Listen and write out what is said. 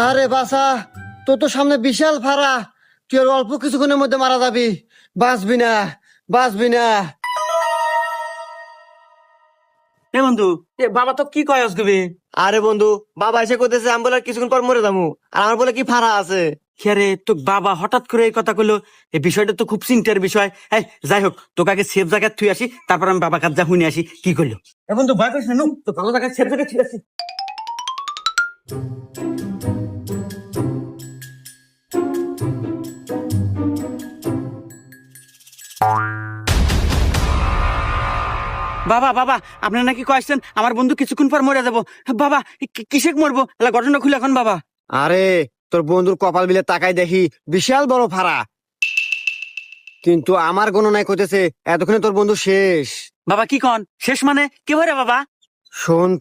আরে বাসা, তোর তো সামনে বিশাল ফাড়া, তুই আর অল্প কিছুক্ষণের মধ্যে মারা যাবি। বাঁচবি না, বাঁচবি না। এ বন্ধু, এ বাবা তো কি কয় আসবে? আরে বন্ধু, বাবা এসে করতেছে আমি বলে আর কিছুক্ষণ পর মরে যাবো, আর আমার বলে কি ফাড়া আছে। আরে তো বাবা হঠাৎ করে এই কথা কইলো, এই বিষয়টা তো খুব চিন্তার বিষয়। এই যাই হোক, তোকে আগে সেফ জায়গায় থুই আসি, তারপর আমি বাবা কাজ যা শুনে আসি কি করলো। এ বন্ধু ভয় করিস না, নু তো ভালো জায়গায় সেফ জায়গায় থুই আসি। বাবা বাবা, আপনার নাকি কয়েছেন আমার বন্ধু কিছুক্ষণ পর মরে যাবো। বাবা কিসে মরবো, এলা ঘটনা খুলে এখন বাবা। আরে তোর বন্ধুর কপাল বিলে তাকাই দেখি বিশাল বড় ফাড়া, কিন্তু আমার গণনায় কইতেছে এতক্ষণে তোর বন্ধু শেষ। বাবা কি কন শেষ মানে কি ভরে বাবা? শোন